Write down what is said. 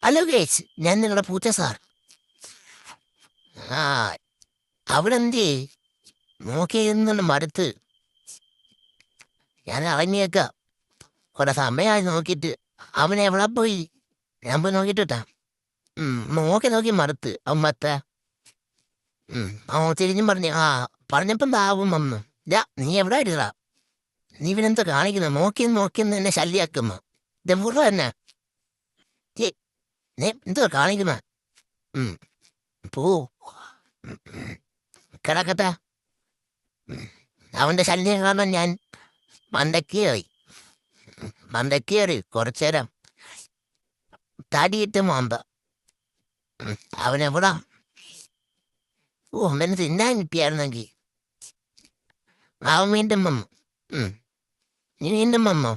Hello guys, ഞാൻ നിങ്ങളുടെ പൂച്ച സാർ. ആ അവിടെ എന്തേ നോക്കിയിരുന്നുള്ള മടുത്ത് ഞാൻ ഇറങ്ങിയേക്കാം. കുറെ സമയമായി നോക്കിയിട്ട്. അവൻ എവിടെ പോയി? ഞാൻ പോയി നോക്കിയിട്ടാ. നോക്കി നോക്കി മടുത്ത് അവൻ മത്ത. തിരിഞ്ഞും പറഞ്ഞു. പറഞ്ഞപ്പം താവും വന്നു. നീ എവിടെ ആയിരുന്നാ? നീ ഇവനെന്താ കാണിക്കുന്നു? നോക്കിയെന്ന് എന്നെ ശല്യാക്കുന്നു. ഇതെവിടെ തന്നെ നീ എന്തോ കാണിക്കുന്ന? പോ കിടക്കട്ടെ. അവന്റെ ശല്യം കാരണം ഞാൻ മണ്ടക്കേറി കുറച്ചേരം തടിയിട്ട് മാന്ത. അവനെവിടാ? അവന് തിന്നാൻ കിട്ടിയായിരുന്നെങ്കിൽ. അവൻ വീണ്ടും വന്നു. നീ വീണ്ടും വന്നോ?